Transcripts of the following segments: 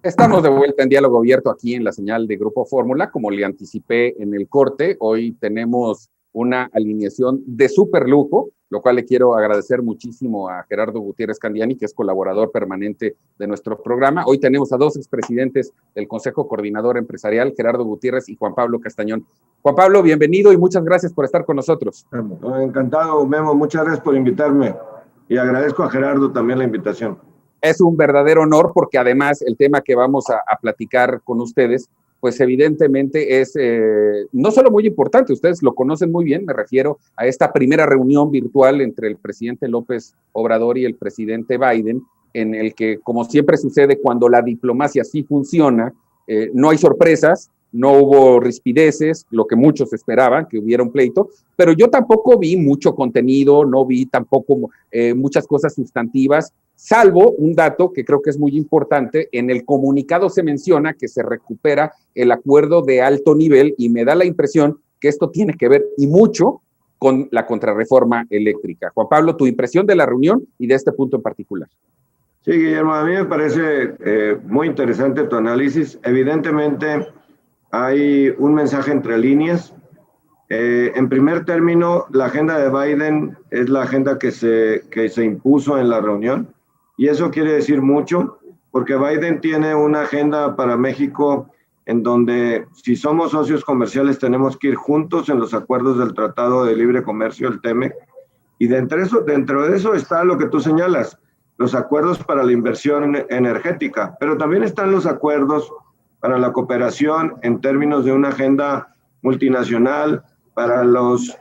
Estamos de vuelta en Diálogo Abierto aquí en la señal de Grupo Fórmula. Como le anticipé en el corte, hoy tenemos una alineación de súper lujo, lo cual le quiero agradecer muchísimo a Gerardo Gutiérrez Candiani, que es colaborador permanente de nuestro programa. Hoy tenemos a dos expresidentes del Consejo Coordinador Empresarial, Gerardo Gutiérrez y Juan Pablo Castañón. Juan Pablo, bienvenido y muchas gracias por estar con nosotros. Encantado, Memo, muchas gracias por invitarme y agradezco a Gerardo también la invitación. Es un verdadero honor porque además el tema que vamos a platicar con ustedes, pues evidentemente es no solo muy importante, ustedes lo conocen muy bien, me refiero a esta primera reunión virtual entre el presidente López Obrador y el presidente Biden, en el que, como siempre sucede cuando la diplomacia sí funciona, no hay sorpresas, no hubo rispideces, lo que muchos esperaban, que hubiera un pleito, pero yo tampoco vi mucho contenido, no vi tampoco muchas cosas sustantivas, salvo un dato que creo que es muy importante. En el comunicado se menciona que se recupera el acuerdo de alto nivel y me da la impresión que esto tiene que ver y mucho con la contrarreforma eléctrica. Juan Pablo, tu impresión de la reunión y de este punto en particular. Sí, Guillermo, a mí me parece muy interesante tu análisis. Evidentemente hay un mensaje entre líneas. En primer término, la agenda de Biden es la agenda que se impuso en la reunión. Y eso quiere decir mucho, porque Biden tiene una agenda para México en donde, si somos socios comerciales, tenemos que ir juntos en los acuerdos del Tratado de Libre Comercio, el TEMEC. Y dentro de eso está lo que tú señalas, los acuerdos para la inversión energética, pero también están los acuerdos para la cooperación en términos de una agenda multinacional, para los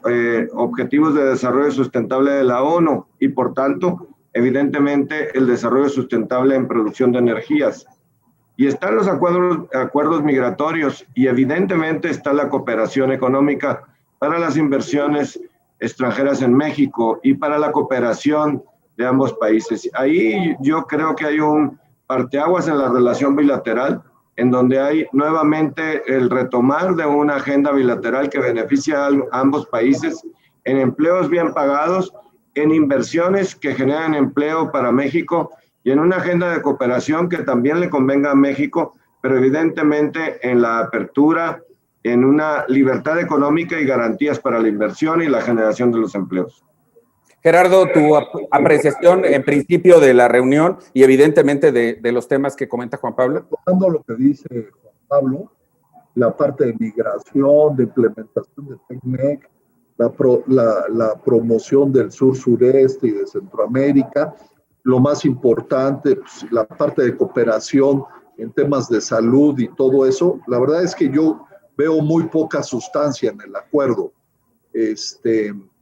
objetivos de desarrollo sustentable de la ONU y, por tanto, evidentemente, el desarrollo sustentable en producción de energías. Y están los acuerdos migratorios y evidentemente está la cooperación económica para las inversiones extranjeras en México y para la cooperación de ambos países. Ahí yo creo que hay un parteaguas en la relación bilateral, en donde hay nuevamente el retomar de una agenda bilateral que beneficia a ambos países en empleos bien pagados, en inversiones que generan empleo para México y en una agenda de cooperación que también le convenga a México, pero evidentemente en la apertura, en una libertad económica y garantías para la inversión y la generación de los empleos. Gerardo, tu apreciación en principio de la reunión y evidentemente de los temas que comenta Juan Pablo. Tomando lo que dice Juan Pablo, la parte de migración, de implementación de TECMEC, la promoción del sur-sureste y de Centroamérica, lo más importante, pues, la parte de cooperación en temas de salud y todo eso, la verdad es que yo veo muy poca sustancia en el acuerdo.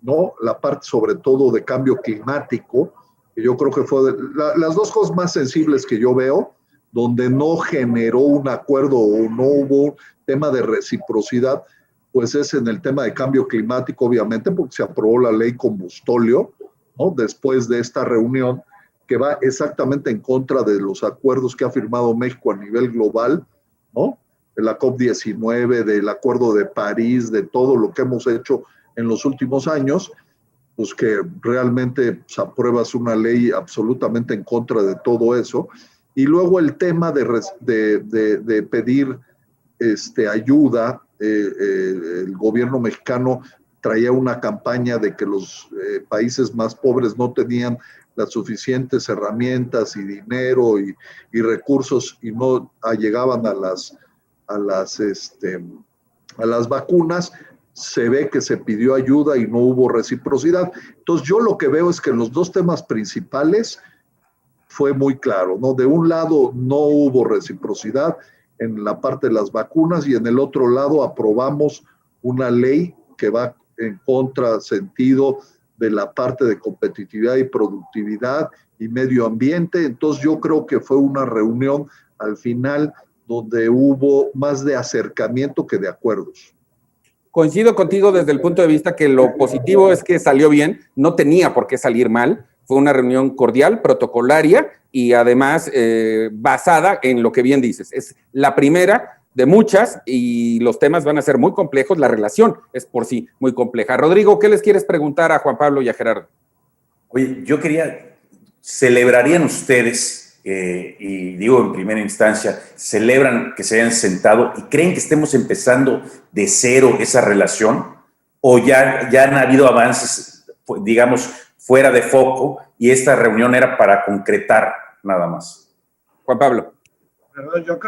¿No? La parte sobre todo de cambio climático, que yo creo que fue las dos cosas más sensibles que yo veo, donde no generó un acuerdo o no hubo tema de reciprocidad, pues es en el tema de cambio climático, obviamente, porque se aprobó la ley Combustóleo, ¿no? Después de esta reunión, que va exactamente en contra de los acuerdos que ha firmado México a nivel global, ¿no? De la COP19, del Acuerdo de París, de todo lo que hemos hecho en los últimos años, pues que realmente pues, apruebas una ley absolutamente en contra de todo eso. Y luego el tema de pedir ayuda, el gobierno mexicano traía una campaña de que los países más pobres no tenían las suficientes herramientas y dinero y recursos y no llegaban a las vacunas. Se ve que se pidió ayuda y no hubo reciprocidad. Entonces yo lo que veo es que en los dos temas principales fue muy claro, ¿no? De un lado no hubo reciprocidad en la parte de las vacunas y en el otro lado aprobamos una ley que va en contrasentido de la parte de competitividad y productividad y medio ambiente. Entonces yo creo que fue una reunión al final donde hubo más de acercamiento que de acuerdos. Coincido contigo desde el punto de vista que lo positivo es que salió bien, no tenía por qué salir mal, fue una reunión cordial, protocolaria y además basada en lo que bien dices. Es la primera de muchas y los temas van a ser muy complejos, la relación es por sí muy compleja. Rodrigo, ¿qué les quieres preguntar a Juan Pablo y a Gerardo? Oye, yo quería, ¿celebrarían ustedes y digo en primera instancia, celebran que se hayan sentado y creen que estemos empezando de cero esa relación, o ya han habido avances, digamos, fuera de foco, y esta reunión era para concretar nada más? Juan Pablo. Yo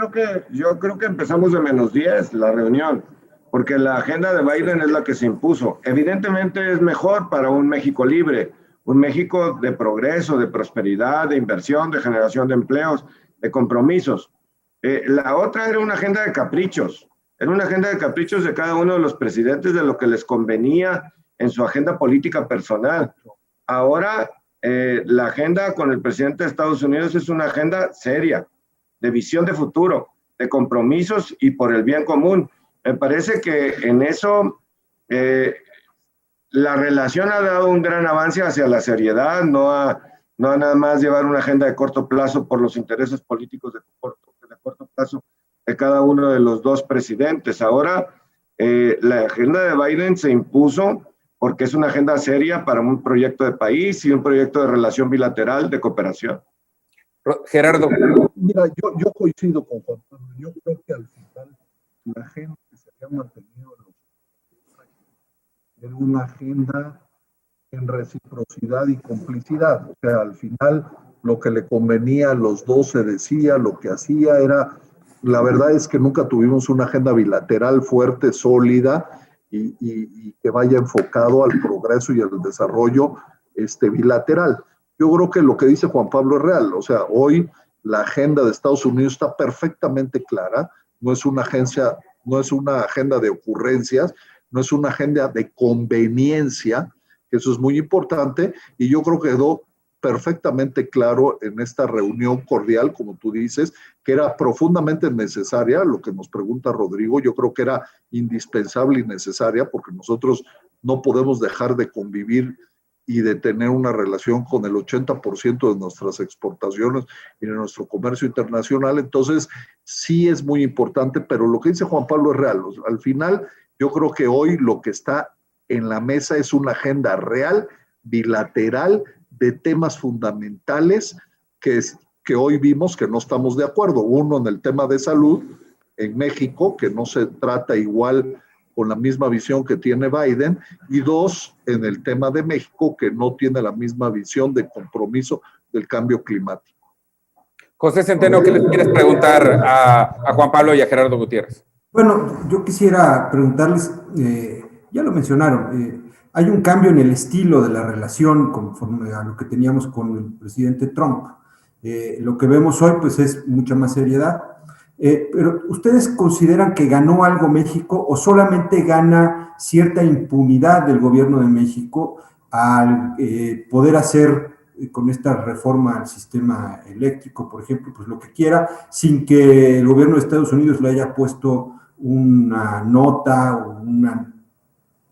creo que empezamos de -10 la reunión, porque la agenda de Biden es la que se impuso. Evidentemente es mejor para un México libre, un México de progreso, de prosperidad, de inversión, de generación de empleos, de compromisos. La otra era una agenda de caprichos, era una agenda de caprichos de cada uno de los presidentes, de lo que les convenía en su agenda política personal. Ahora, la agenda con el presidente de Estados Unidos es una agenda seria, de visión de futuro, de compromisos y por el bien común. Me parece que en eso la relación ha dado un gran avance hacia la seriedad, no a nada más llevar una agenda de corto plazo por los intereses políticos de corto plazo de cada uno de los dos presidentes. Ahora, la agenda de Biden se impuso porque es una agenda seria para un proyecto de país y un proyecto de relación bilateral de cooperación. Gerardo. Mira, yo coincido con Juan Pablo. Yo creo que al final la agenda que se había mantenido en los años era una agenda en reciprocidad y complicidad. O sea, al final lo que le convenía a los dos se decía, lo que hacía era, la verdad es que nunca tuvimos una agenda bilateral fuerte, sólida y que vaya enfocado al progreso y al desarrollo bilateral. Yo creo que lo que dice Juan Pablo es real. O sea, hoy la agenda de Estados Unidos está perfectamente clara. No es una agenda de ocurrencias, no es una agenda de conveniencia, que eso es muy importante, y yo creo que quedó perfectamente claro en esta reunión cordial, como tú dices, que era profundamente necesaria, lo que nos pregunta Rodrigo. Yo creo que era indispensable y necesaria, porque nosotros no podemos dejar de convivir y de tener una relación con el 80% de nuestras exportaciones y de nuestro comercio internacional. Entonces, sí es muy importante, pero lo que dice Juan Pablo es real. O sea, al final, yo creo que hoy lo que está en la mesa es una agenda real, bilateral, de temas fundamentales que hoy vimos que no estamos de acuerdo. Uno, en el tema de salud en México, que no se trata igual con la misma visión que tiene Biden, y dos, en el tema de México, que no tiene la misma visión de compromiso del cambio climático. José Centeno, ¿qué les quieres preguntar a Juan Pablo y a Gerardo Gutiérrez? Bueno, yo quisiera preguntarles, ya lo mencionaron, hay un cambio en el estilo de la relación conforme a lo que teníamos con el presidente Trump. Lo que vemos hoy, pues, es mucha más seriedad. Pero ¿ustedes consideran que ganó algo México o solamente gana cierta impunidad del gobierno de México al poder hacer con esta reforma al sistema eléctrico, por ejemplo, pues lo que quiera, sin que el gobierno de Estados Unidos le haya puesto una nota o un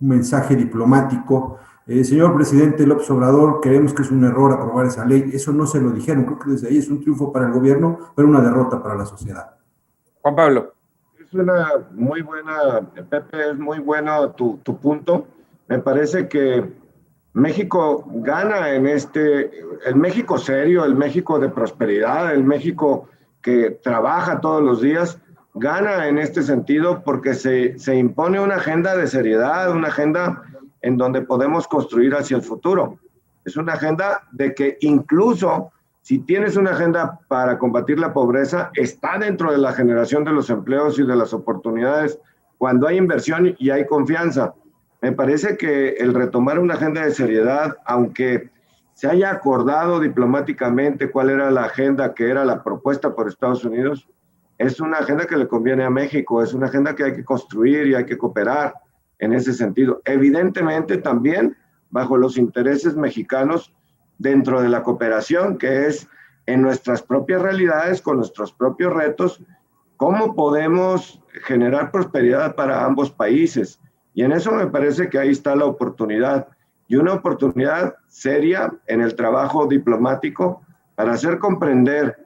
mensaje diplomático? Señor presidente López Obrador, creemos que es un error aprobar esa ley? Eso no se lo dijeron. Creo que desde ahí es un triunfo para el gobierno, pero una derrota para la sociedad. Juan Pablo. Es una muy buena, Pepe, es muy bueno tu punto. Me parece que México gana en el México serio, el México de prosperidad, el México que trabaja todos los días, gana en este sentido porque se impone una agenda de seriedad, una agenda en donde podemos construir hacia el futuro. Es una agenda de que incluso si tienes una agenda para combatir la pobreza, está dentro de la generación de los empleos y de las oportunidades cuando hay inversión y hay confianza. Me parece que el retomar una agenda de seriedad, aunque se haya acordado diplomáticamente cuál era la agenda que era la propuesta por Estados Unidos, es una agenda que le conviene a México, es una agenda que hay que construir y hay que cooperar en ese sentido. Evidentemente también bajo los intereses mexicanos dentro de la cooperación, que es en nuestras propias realidades, con nuestros propios retos, cómo podemos generar prosperidad para ambos países. Y en eso me parece que ahí está la oportunidad, y una oportunidad seria en el trabajo diplomático para hacer comprender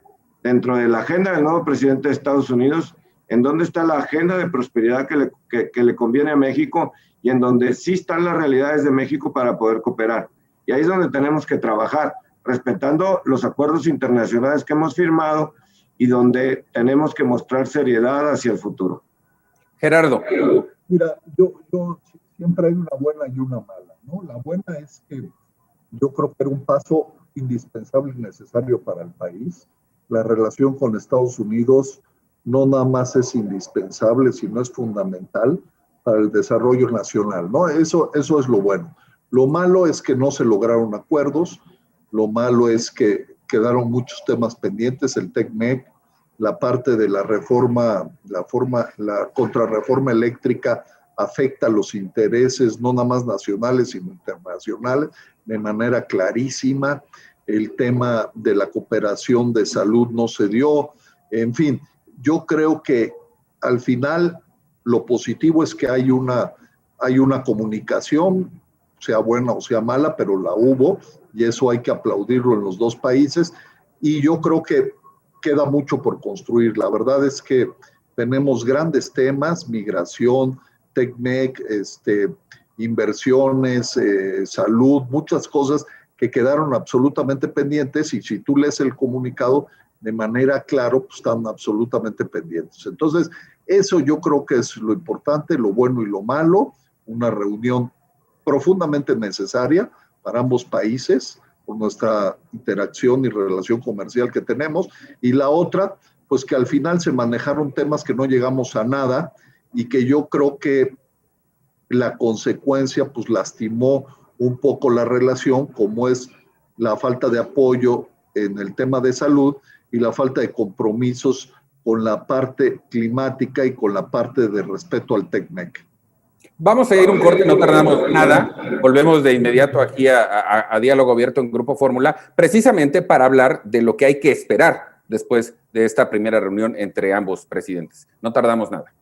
dentro de la agenda del nuevo presidente de Estados Unidos en dónde está la agenda de prosperidad que le conviene a México y en donde sí están las realidades de México para poder cooperar. Y ahí es donde tenemos que trabajar. respetando los acuerdos internacionales que hemos firmado y donde tenemos que mostrar seriedad hacia el futuro. Gerardo. Mira, yo siempre hay una buena y una mala, ¿no? La buena es que yo creo que era un paso indispensable y necesario para el país. La relación con Estados Unidos no nada más es indispensable, sino es fundamental para el desarrollo nacional, ¿no? Eso es lo bueno. Lo malo es que no se lograron acuerdos, lo malo es que quedaron muchos temas pendientes, el TECMEC, la parte de la reforma, la contrarreforma eléctrica afecta los intereses no nada más nacionales, sino internacionales, de manera clarísima. El tema de la cooperación de salud no se dio. En fin, yo creo que al final lo positivo es que hay una comunicación, sea buena o sea mala, pero la hubo, y eso hay que aplaudirlo en los dos países, y yo creo que queda mucho por construir. La verdad es que tenemos grandes temas, migración, TECMEC, inversiones, salud, muchas cosas que quedaron absolutamente pendientes, y si tú lees el comunicado de manera clara, pues están absolutamente pendientes. Entonces, eso yo creo que es lo importante, lo bueno y lo malo, una reunión profundamente necesaria para ambos países, por nuestra interacción y relación comercial que tenemos, y la otra, pues que al final se manejaron temas que no llegamos a nada, y que yo creo que la consecuencia pues lastimó un poco la relación, como es la falta de apoyo en el tema de salud y la falta de compromisos con la parte climática y con la parte de respeto al TECMEC. Vamos a ir un corte, no tardamos nada. Volvemos de inmediato aquí a Diálogo Abierto en Grupo Fórmula, precisamente para hablar de lo que hay que esperar después de esta primera reunión entre ambos presidentes. No tardamos nada.